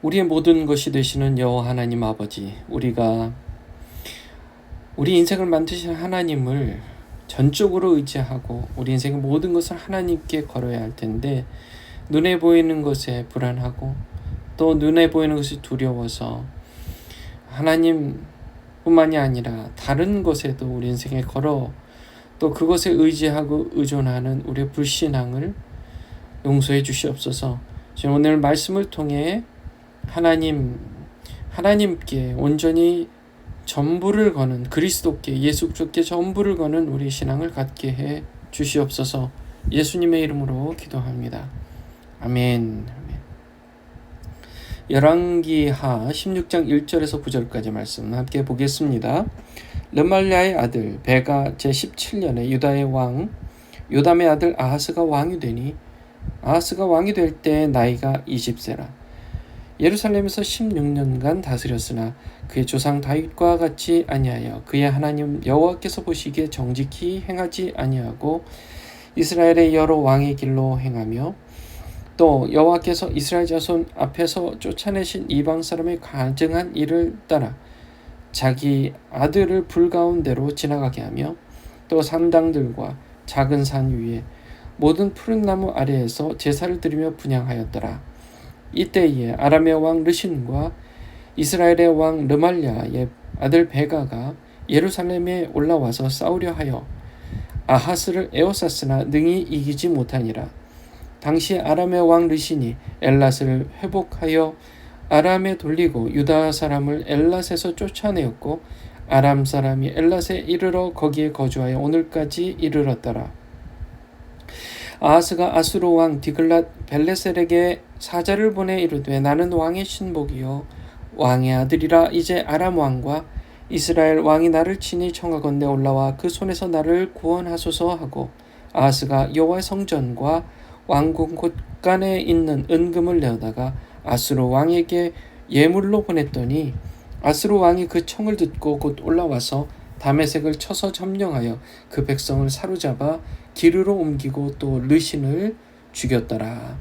우리의 모든 것이 되시는 여호와 하나님 아버지, 우리가 우리 인생을 만드신 하나님을 전적으로 의지하고 우리 인생의 모든 것을 하나님께 걸어야 할 텐데, 눈에 보이는 것에 불안하고 또 눈에 보이는 것이 두려워서 하나님뿐만이 아니라 다른 것에도 우리 인생에 걸어 또 그것에 의지하고 의존하는 우리의 불신앙을 용서해 주시옵소서. 오늘 말씀을 통해 하나님께 온전히 전부를 거는, 그리스도께, 예수 그리스도께 전부를 거는 우리 신앙을 갖게 해 주시옵소서. 예수님의 이름으로 기도합니다. 아멘. 열왕기하 16장 1절에서 9절까지 말씀 함께 보겠습니다. 르말랴의 아들 베가 제17년에 유다의 왕 요담의 아들 아하스가 왕이 되니, 아하스가 왕이 될 때 나이가 20세라. 예루살렘에서 16년간 다스렸으나 그의 조상 다윗과 같이 아니하여 그의 하나님 여호와께서 보시기에 정직히 행하지 아니하고 이스라엘의 여러 왕의 길로 행하며, 또 여호와께서 이스라엘 자손 앞에서 쫓아내신 이방 사람의 가증한 일을 따라 자기 아들을 불 가운데로 지나가게 하며, 또 산당들과 작은 산 위에 모든 푸른 나무 아래에서 제사를 드리며 분향하였더라. 이때에 아람의 왕 르신과 이스라엘의 왕 르말랴의 아들 베가가 예루살렘에 올라와서 싸우려 하여 아하스를 에워쌌으나 능히 이기지 못하니라. 당시 아람의 왕 르신이 엘랏을 회복하여 아람에 돌리고 유다 사람을 엘랏에서 쫓아내었고, 아람 사람이 엘랏에 이르러 거기에 거주하여 오늘까지 이르렀더라. 아하스가 아수르 왕 디글랏 벨레셀에게 사자를 보내 이르되, 나는 왕의 신복이요 왕의 아들이라. 이제 아람 왕과 이스라엘 왕이 나를 친히 청하건대 올라와 그 손에서 나를 구원하소서 하고, 아하스가 여호와의 성전과 왕궁 곳간에 있는 은금을 내어다가 아수르 왕에게 예물로 보냈더니, 아수르 왕이 그 청을 듣고 곧 올라와서 다메섹을 쳐서 점령하여 그 백성을 사로잡아 기르로 옮기고 또 르신을 죽였더라.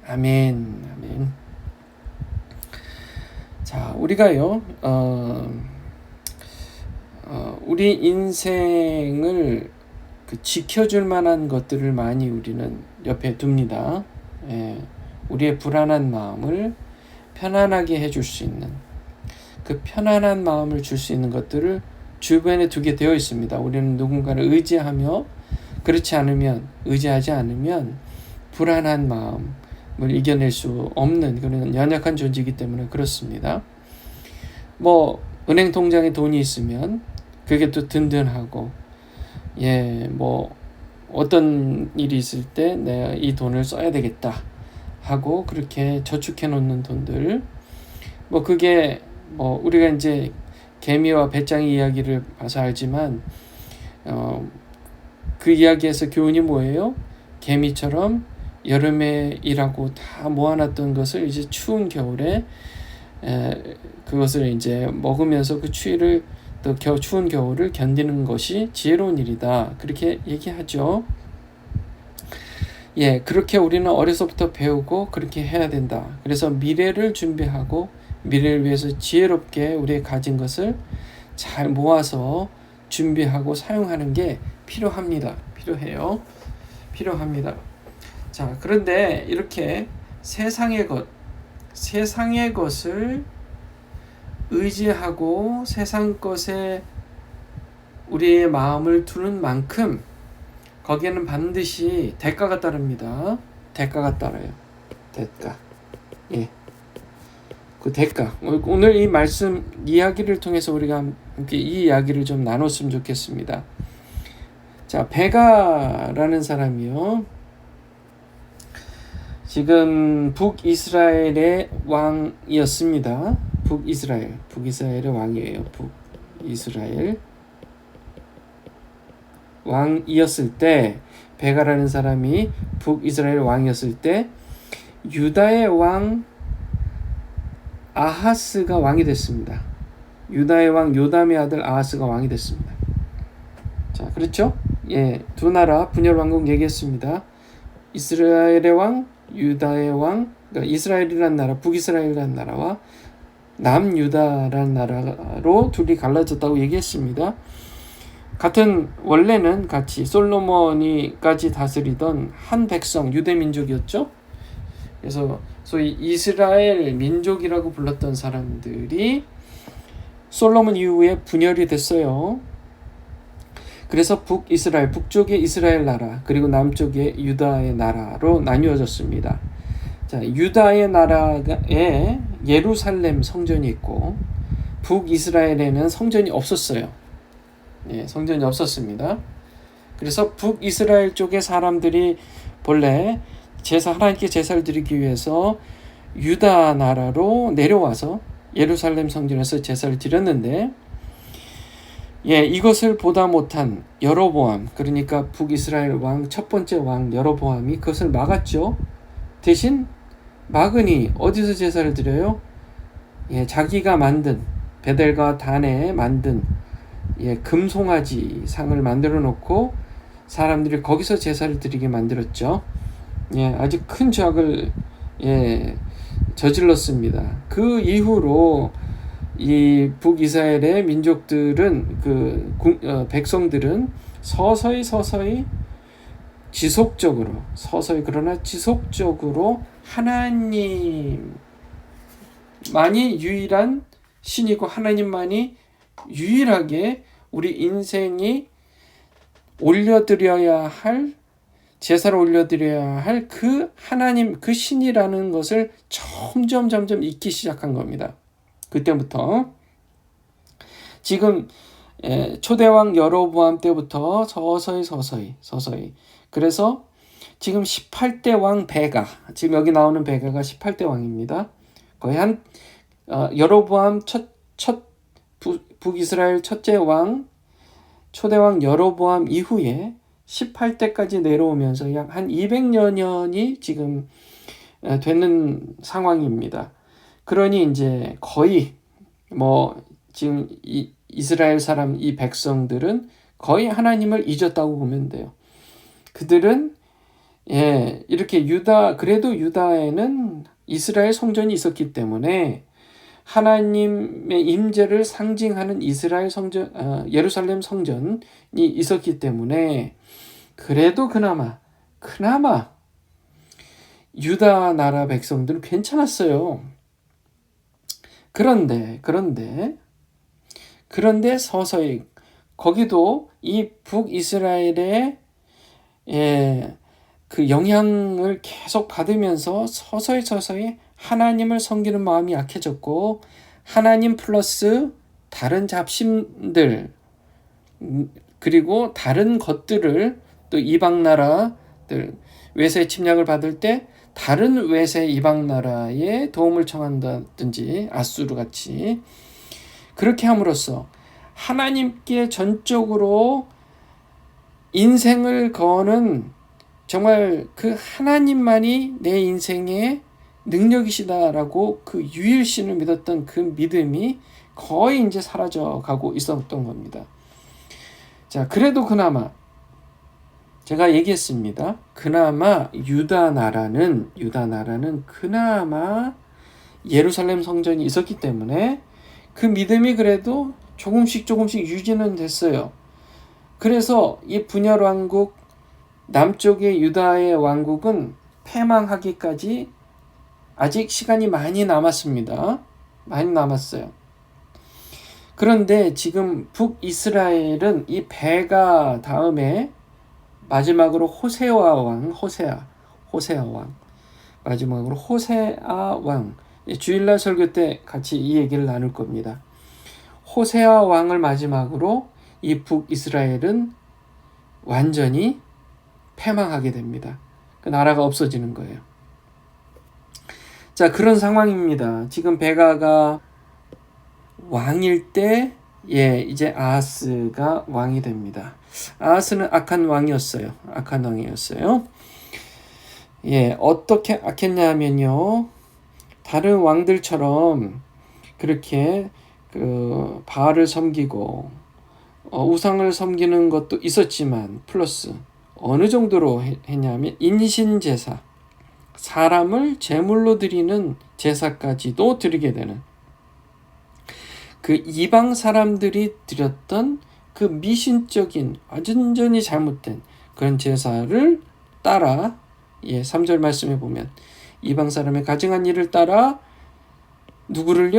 아멘. 아멘. 자, 우리가요, 우리 인생을 지켜줄 만한 것들을 많이 우리는 옆에 둡니다. 우리의 불안한 마음을 편안하게 해줄 수 있는, 그 편안한 마음을 줄 수 있는 것들을 주변에 두게 되어 있습니다. 우리는 누군가를 의지하지 않으면 불안한 마음을 이겨낼 수 없는 그런 연약한 존재이기 때문에 그렇습니다. 은행 통장에 돈이 있으면 그게 또 든든하고, 어떤 일이 있을 때 내가 이 돈을 써야 되겠다 하고 그렇게 저축해 놓는 돈들, 그게 우리가 이제 개미와 배짱이 이야기를 봐서 알지만, 그 이야기에서 교훈이 뭐예요? 개미처럼 여름에 일하고 다 모아놨던 것을 이제 추운 겨울에 그것을 이제 먹으면서 그 추위를, 또 추운 겨울을 견디는 것이 지혜로운 일이다, 그렇게 얘기하죠. 그렇게 우리는 어려서부터 배우고 그렇게 해야 된다. 그래서 미래를 준비하고 미래를 위해서 지혜롭게 우리의 가진 것을 잘 모아서 준비하고 사용하는 게 필요합니다. 필요합니다. 자, 그런데 이렇게 세상의 것을 의지하고 세상 것에 우리의 마음을 두는 만큼 거기에는 반드시 대가가 따릅니다. 대가가 따라요. 대가. 그 대가. 오늘 이 말씀 이야기를 통해서 우리가 함께 이 이야기를 좀 나눴으면 좋겠습니다. 자, 베가라는 사람이요, 지금 북이스라엘의 왕이었습니다. 북이스라엘의 왕이에요. 북이스라엘 왕이었을 때, 베가라는 사람이 북이스라엘 왕이었을 때 유다의 왕 아하스가 왕이 됐습니다. 유다의 왕 요담의 아들 아하스가 왕이 됐습니다. 그렇죠? 예, 두 나라 분열 왕국 얘기했습니다. 이스라엘의 왕 유다의 왕, 그러니까 이스라엘이라는 나라, 북이스라엘이라는 나라와 남유다라는 나라로 둘이 갈라졌다고 얘기했습니다. 같은 원래는 같이 솔로몬이까지 다스리던 한 백성 유대 민족이었죠. 그래서 소위 이스라엘 민족이라고 불렀던 사람들이 솔로몬 이후에 분열이 됐어요. 그래서 북이스라엘, 북쪽의 이스라엘 나라, 그리고 남쪽의 유다의 나라로 나뉘어졌습니다. 자, 유다의 나라에 예루살렘 성전이 있고 북이스라엘에는 성전이 없었어요. 예, 성전이 없었습니다. 그래서 북이스라엘 쪽의 사람들이 본래 하나님께 제사를 드리기 위해서 유다 나라로 내려와서 예루살렘 성전에서 제사를 드렸는데, 이것을 보다 못한 여로보암, 그러니까 북이스라엘 왕 첫 번째 왕 여로보암이 그것을 막았죠. 대신 막으니 어디서 제사를 드려요? 자기가 만든 베델과 단에 만든 금송아지 상을 만들어 놓고 사람들이 거기서 제사를 드리게 만들었죠. 아주 큰 죄악을 저질렀습니다. 그 이후로 이 북이스라엘의 민족들은 백성들은 서서히 그러나 지속적으로 하나님만이 유일한 신이고 하나님만이 유일하게 우리 인생이 올려드려야 할 제사를 올려드려야 할 그 하나님, 그 신이라는 것을 점점 잊기 시작한 겁니다. 그때부터 지금 초대왕 여로보암 때부터 서서히 그래서 지금 18대 왕 베가, 지금 여기 나오는 베가가 18대 왕입니다. 거의 여로보암 북이스라엘 첫째 왕 초대왕 여로보암 이후에 18대까지 내려오면서 약 한 200여 년이 지금 되는 상황입니다. 그러니 이제 거의 지금 이스라엘 사람 이 백성들은 거의 하나님을 잊었다고 보면 돼요. 그들은 이렇게 그래도 유다에는 이스라엘 성전이 있었기 때문에 하나님의 임재를 상징하는 이스라엘 성전, 예루살렘 성전이 있었기 때문에 그래도 그나마 유다 나라 백성들은 괜찮았어요. 그런데 서서히 거기도 이 북이스라엘의 그 영향을 계속 받으면서 서서히 하나님을 섬기는 마음이 약해졌고, 하나님 플러스 다른 잡신들 그리고 다른 것들을 또 이방 나라들 외세 침략을 받을 때 다른 외세 이방 나라의 도움을 청한다든지 아수르 같이 그렇게 함으로써 하나님께 전적으로 인생을 거는 정말 그 하나님만이 내 인생의 능력이시다라고 그 유일신을 믿었던 그 믿음이 거의 이제 사라져 가고 있었던 겁니다. 자, 그래도 그나마 제가 얘기했습니다. 그나마 유다 나라는 그나마 예루살렘 성전이 있었기 때문에 그 믿음이 그래도 조금씩 유지는 됐어요. 그래서 이 분열 왕국 남쪽의 유다의 왕국은 패망하기까지 아직 시간이 많이 남았습니다. 많이 남았어요. 그런데 지금 북이스라엘은 이 베가 다음에 마지막으로 호세아 왕, 마지막으로 호세아 왕, 주일날 설교 때 같이 이 얘기를 나눌 겁니다. 호세아 왕을 마지막으로 이 북이스라엘은 완전히 패망하게 됩니다. 그 나라가 없어지는 거예요. 자, 그런 상황입니다. 지금 베가가 왕일 때 이제 아하스가 왕이 됩니다. 아하스는 악한 왕이었어요. 어떻게 악했냐면요, 다른 왕들처럼 그렇게 그 바알을 섬기고 우상을 섬기는 것도 있었지만 플러스 어느 정도로 했냐면 인신제사, 사람을 제물로 드리는 제사까지도 드리게 되는, 그 이방 사람들이 드렸던 그 미신적인 완전히 잘못된 그런 제사를 따라, 3절 말씀에 보면 이방 사람의 가증한 일을 따라 누구를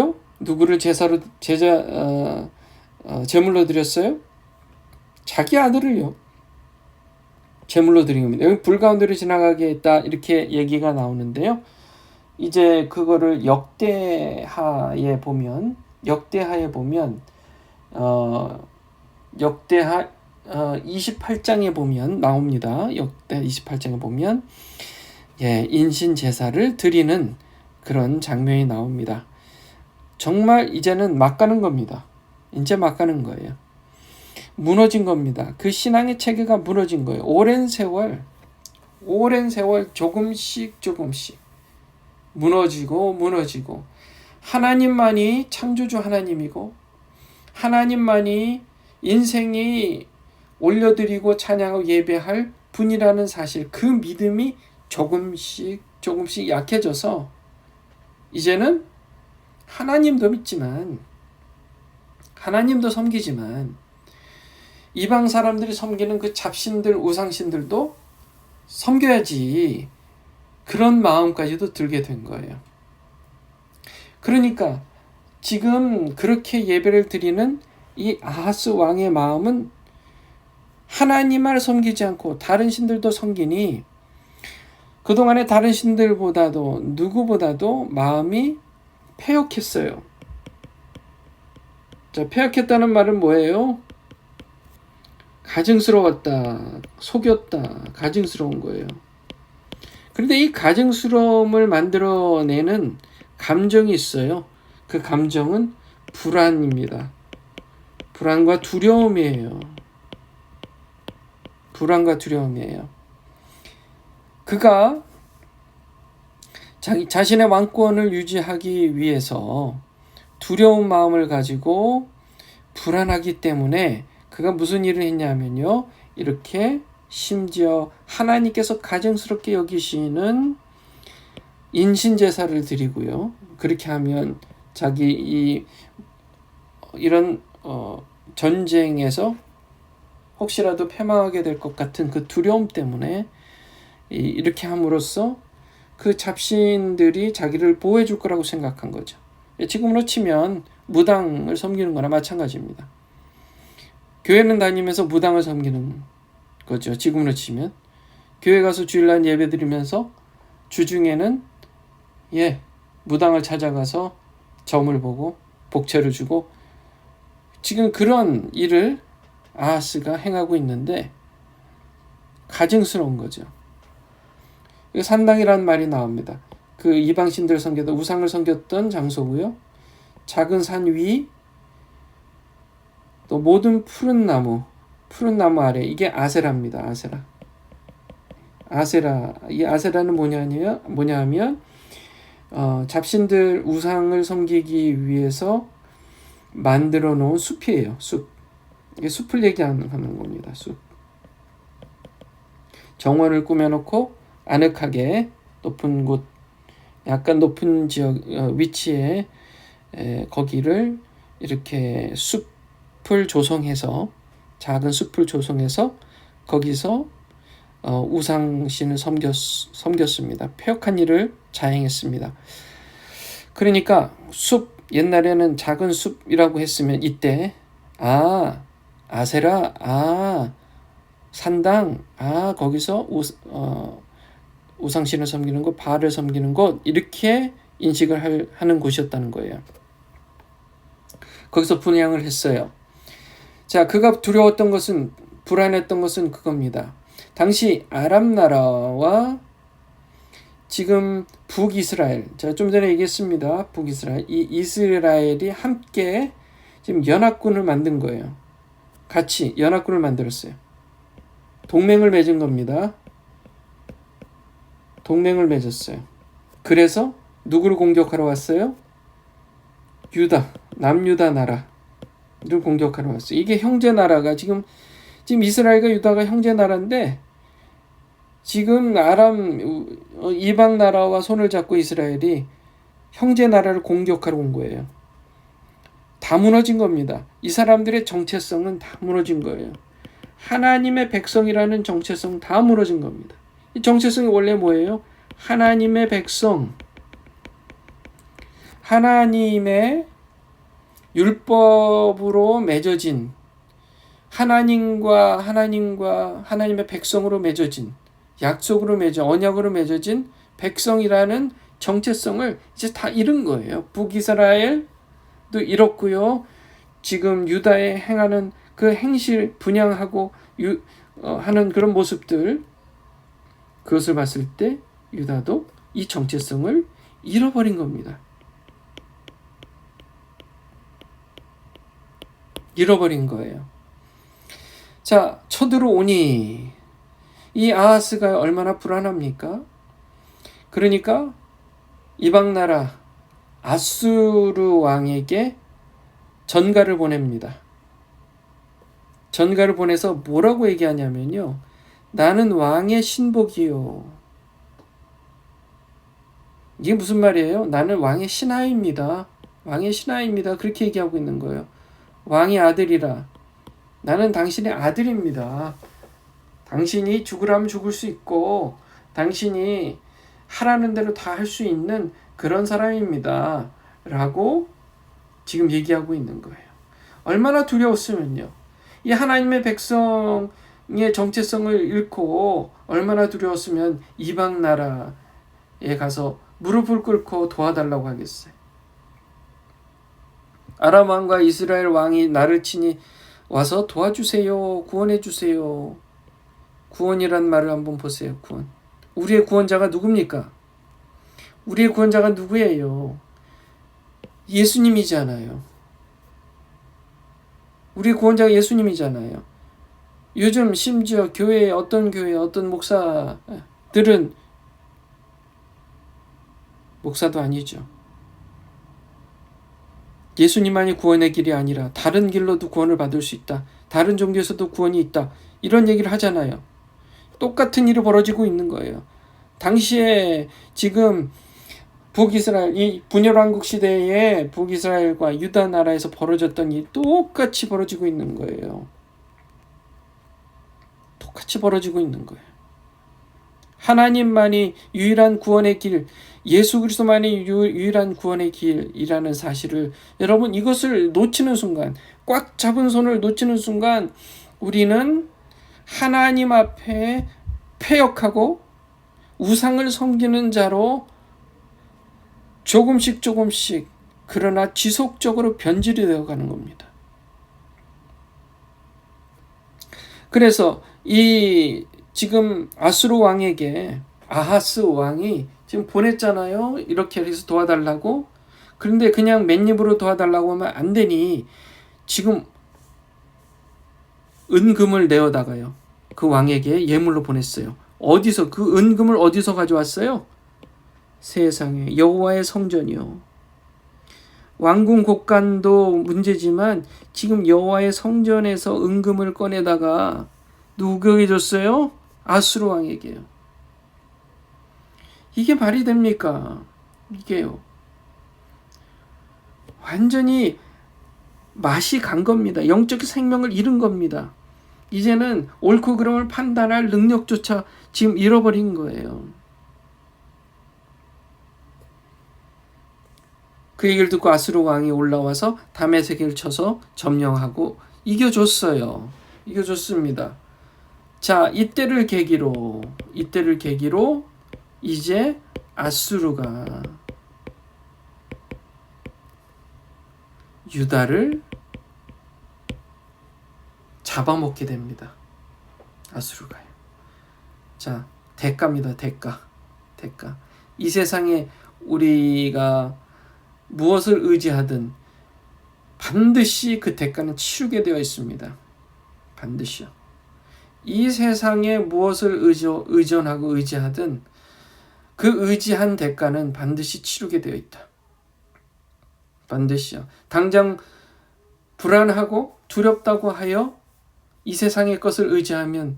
제물로 드렸어요? 자기 아들을요. 제물로 드린 겁니다. 여기 불 가운데로 지나가게 했다 이렇게 얘기가 나오는데요. 이제 그거를 역대하에 보면 역대하 28장에 보면 나옵니다. 역대 28장에 보면 인신 제사를 드리는 그런 장면이 나옵니다. 정말 이제는 막 가는 겁니다. 이제 막 가는 거예요. 무너진 겁니다. 그 신앙의 체계가 무너진 거예요. 오랜 세월 조금씩 무너지고 하나님만이 창조주 하나님이고 하나님만이 인생이 올려드리고 찬양하고 예배할 분이라는 사실, 그 믿음이 조금씩 약해져서 이제는 하나님도 믿지만 하나님도 섬기지만 이방 사람들이 섬기는 그 잡신들, 우상신들도 섬겨야지, 그런 마음까지도 들게 된 거예요. 그러니까 지금 그렇게 예배를 드리는 이 아하스 왕의 마음은 하나님을 섬기지 않고 다른 신들도 섬기니 그동안에 다른 신들보다도 누구보다도 마음이 패역했어요. 자, 패역했다는 말은 뭐예요? 가증스러웠다, 속였다, 가증스러운 거예요. 그런데 이 가증스러움을 만들어내는 감정이 있어요. 그 감정은 불안입니다. 불안과 두려움이에요. 그가 자신의 왕권을 유지하기 위해서 두려운 마음을 가지고 불안하기 때문에 그가 무슨 일을 했냐면요, 이렇게 심지어 하나님께서 가증스럽게 여기시는 인신제사를 드리고요. 그렇게 하면 자기 이런 전쟁에서 혹시라도 패망하게 될 것 같은 그 두려움 때문에 이렇게 함으로써 그 잡신들이 자기를 보호해 줄 거라고 생각한 거죠. 지금으로 치면 무당을 섬기는 거나 마찬가지입니다. 교회는 다니면서 무당을 섬기는 거죠. 지금으로 치면 교회 가서 주일날 예배 드리면서 주중에는 무당을 찾아가서 점을 보고 복채를 주고, 지금 그런 일을 아하스가 행하고 있는데 가증스러운 거죠. 산당이라는 말이 나옵니다. 그 이방신들 섬겼던, 우상을 섬겼던 장소고요. 작은 산 위, 또 모든 푸른 나무 아래, 이게 아세라입니다. 이 아세라는 뭐냐 하면 잡신들 우상을 섬기기 위해서 만들어 놓은 숲이에요. 이게 숲을 얘기하는 겁니다. 숲. 정원을 꾸며놓고 아늑하게 높은 곳, 약간 높은 지역 위치에 거기를 이렇게 숲을 조성해서, 작은 숲을 조성해서 거기서 우상신을 섬겼습니다. 패역한 일을 자행했습니다. 그러니까 옛날에는 작은 숲이라고 했으면 이때 아세라, 산당, 거기서 우상신을 섬기는 곳, 바알을 섬기는 곳, 이렇게 인식을 하는 곳이었다는 거예요. 거기서 분향을 했어요. 자, 그가 두려웠던 것은, 불안했던 것은 그겁니다. 당시 아람 나라와 지금 북이스라엘, 제가 좀 전에 얘기했습니다. 북이스라엘, 이 이스라엘이 함께 지금 연합군을 만든 거예요. 같이 연합군을 만들었어요. 동맹을 맺은 겁니다. 동맹을 맺었어요. 그래서 누구를 공격하러 왔어요? 남유다 나라를 공격하러 왔어요. 이게 형제 나라가 지금 이스라엘과 유다가 형제 나라인데 지금 아람 이방 나라와 손을 잡고 이스라엘이 형제 나라를 공격하러 온 거예요. 다 무너진 겁니다. 이 사람들의 정체성은 다 무너진 거예요. 하나님의 백성이라는 정체성 다 무너진 겁니다. 이 정체성이 원래 뭐예요? 하나님의 백성, 하나님의 율법으로 맺어진, 하나님의 백성으로 맺어진, 약속으로 언약으로 맺어진 백성이라는 정체성을 이제 다 잃은 거예요. 북이스라엘도 잃었고요. 지금 유다에 행하는 그 행실, 분향하고 하는 그런 모습들, 그것을 봤을 때 유다도 이 정체성을 잃어버린 겁니다. 잃어버린 거예요. 자, 쳐들어오니 이 아하스가 얼마나 불안합니까? 그러니까 이방 나라 아수르 왕에게 전가를 보냅니다. 전가를 보내서 뭐라고 얘기하냐면요. 나는 왕의 신복이요. 이게 무슨 말이에요? 나는 왕의 신하입니다. 왕의 신하입니다. 그렇게 얘기하고 있는 거예요. 왕의 아들이라. 나는 당신의 아들입니다. 당신이 죽으라면 죽을 수 있고 당신이 하라는 대로 다 할 수 있는 그런 사람입니다. 라고 지금 얘기하고 있는 거예요. 얼마나 두려웠으면요. 이 하나님의 백성의 정체성을 잃고 얼마나 두려웠으면 이방 나라에 가서 무릎을 꿇고 도와달라고 하겠어요. 아람 왕과 이스라엘 왕이 나를 치니 와서 도와주세요. 구원해 주세요. 구원이란 말을 한번 보세요. 구원. 우리의 구원자가 누굽니까? 우리의 구원자가 누구예요? 예수님이잖아요. 우리 구원자가 예수님이잖아요. 요즘 심지어 어떤 목사들은 목사도 아니죠. 예수님만이 구원의 길이 아니라 다른 길로도 구원을 받을 수 있다. 다른 종교에서도 구원이 있다. 이런 얘기를 하잖아요. 똑같은 일이 벌어지고 있는 거예요. 당시에 지금 이 분열왕국 시대에 북이스라엘과 유다 나라에서 벌어졌던 일이 똑같이 벌어지고 있는 거예요. 똑같이 벌어지고 있는 거예요. 하나님만이 유일한 구원의 길, 예수 그리스도만이 유일한 구원의 길이라는 사실을 여러분 이것을 놓치는 순간, 꽉 잡은 손을 놓치는 순간 우리는 하나님 앞에 패역하고 우상을 섬기는 자로 조금씩 그러나 지속적으로 변질이 되어가는 겁니다. 그래서 이 지금 아수르 왕에게 아하스 왕이 지금 보냈잖아요. 이렇게 해서 도와달라고. 그런데 그냥 맨입으로 도와달라고 하면 안 되니 지금 은금을 내어다가요. 그 왕에게 예물로 보냈어요. 그 은금을 어디서 가져왔어요? 세상에 여호와의 성전이요. 왕궁 곡간도 문제지만 지금 여호와의 성전에서 은금을 꺼내다가 누구에게 줬어요? 아수르 왕에게요. 이게 말이 됩니까? 이게요. 완전히 맛이 간 겁니다. 영적 생명을 잃은 겁니다. 이제는 옳고 그름을 판단할 능력조차 지금 잃어버린 거예요. 그 얘기를 듣고 아수르 왕이 올라와서 다메섹을 쳐서 점령하고 이겨줬어요. 이겨줬습니다. 자, 이때를 계기로 이제 아수르가 유다를 잡아먹게 됩니다. 아수르가요. 자, 대가입니다. 대가. 이 세상에 우리가 무엇을 의지하든 반드시 그 대가는 치르게 되어 있습니다. 반드시요. 이 세상에 무엇을 의존하고 의지하든 그 의지한 대가는 반드시 치르게 되어 있다. 반드시요. 당장 불안하고 두렵다고 하여 이 세상의 것을 의지하면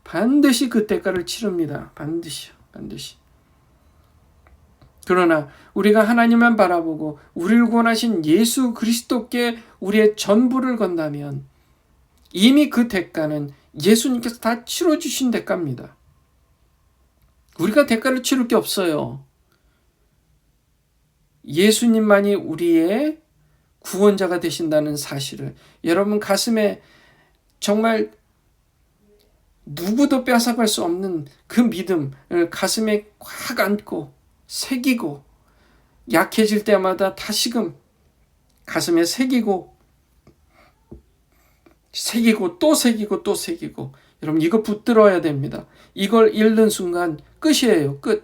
반드시 그 대가를 치릅니다. 반드시요. 반드시. 그러나 우리가 하나님만 바라보고 우리를 구원하신 예수 그리스도께 우리의 전부를 건다면 이미 그 대가는 예수님께서 다 치러주신 대가입니다. 우리가 대가를 치를 게 없어요. 예수님만이 우리의 구원자가 되신다는 사실을 여러분 가슴에 정말 누구도 뺏어갈 수 없는 그 믿음을 가슴에 확 안고 새기고 약해질 때마다 다시금 가슴에 새기고 또 새기고 여러분 이거 붙들어야 됩니다. 이걸 잃는 순간 끝이에요. 끝이에요.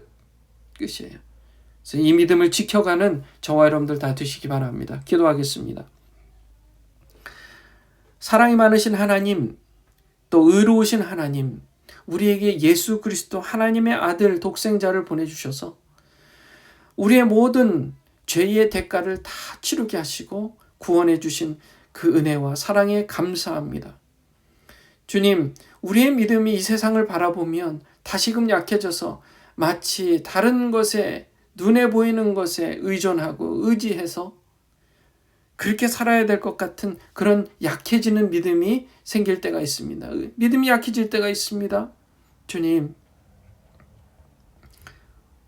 그래서 이 믿음을 지켜가는 저와 여러분들 다 되시기 바랍니다. 기도하겠습니다. 사랑이 많으신 하나님, 또 의로우신 하나님, 우리에게 예수 그리스도 하나님의 아들 독생자를 보내주셔서 우리의 모든 죄의 대가를 다 치르게 하시고 구원해 주신 그 은혜와 사랑에 감사합니다. 주님, 우리의 믿음이 이 세상을 바라보면 다시금 약해져서 마치 다른 것에 눈에 보이는 것에 의존하고 의지해서 그렇게 살아야 될 것 같은 그런 약해지는 믿음이 생길 때가 있습니다. 믿음이 약해질 때가 있습니다. 주님,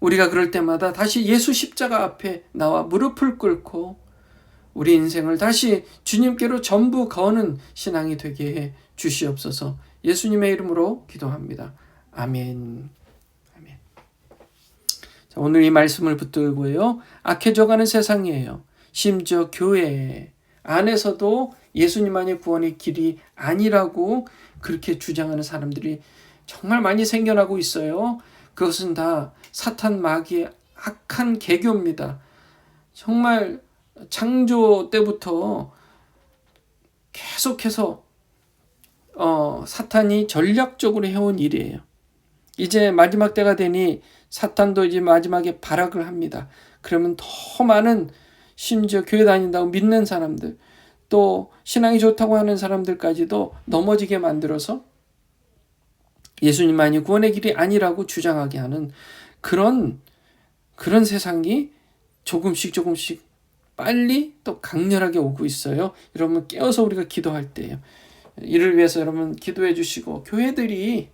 우리가 그럴 때마다 다시 예수 십자가 앞에 나와 무릎을 꿇고 우리 인생을 다시 주님께로 전부 거는 신앙이 되게 해 주시옵소서. 예수님의 이름으로 기도합니다. 아멘. 아멘. 자, 오늘 이 말씀을 붙들고요. 악해져가는 세상이에요. 심지어 교회 안에서도 예수님만이 구원의 길이 아니라고 그렇게 주장하는 사람들이 정말 많이 생겨나고 있어요. 그것은 다 사탄 마귀의 악한 계교입니다. 정말 창조 때부터 계속해서 사탄이 전략적으로 해온 일이에요. 이제 마지막 때가 되니 사탄도 이제 마지막에 발악을 합니다. 그러면 더 많은 심지어 교회 다닌다고 믿는 사람들, 또 신앙이 좋다고 하는 사람들까지도 넘어지게 만들어서 예수님만이 구원의 길이 아니라고 주장하게 하는 그런 세상이 조금씩 빨리 또 강렬하게 오고 있어요. 여러분 깨어서 우리가 기도할 때요. 이를 위해서 여러분 기도해 주시고 교회들이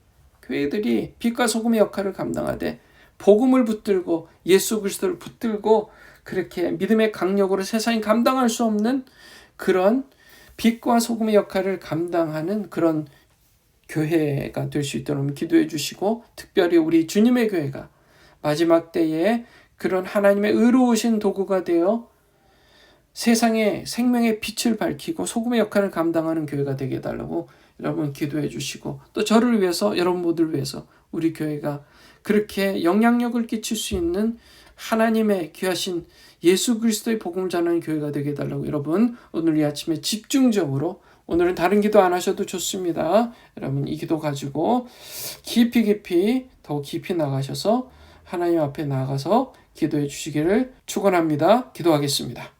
빛과 소금의 역할을 감당하되 복음을 붙들고 예수 그리스도를 붙들고 그렇게 믿음의 강력으로 세상이 감당할 수 없는 그런 빛과 소금의 역할을 감당하는 그런 교회가 될 수 있도록 기도해 주시고 특별히 우리 주님의 교회가 마지막 때에 그런 하나님의 의로우신 도구가 되어 세상에 생명의 빛을 밝히고 소금의 역할을 감당하는 교회가 되게 해달라고 여러분 기도해 주시고 또 저를 위해서 여러분 모두를 위해서 우리 교회가 그렇게 영향력을 끼칠 수 있는 하나님의 귀하신 예수 그리스도의 복음을 전하는 교회가 되게 해달라고 여러분 오늘 이 아침에 집중적으로 오늘은 다른 기도 안 하셔도 좋습니다. 여러분 이 기도 가지고 더 깊이 나가셔서 하나님 앞에 나가서 기도해 주시기를 축원합니다. 기도하겠습니다.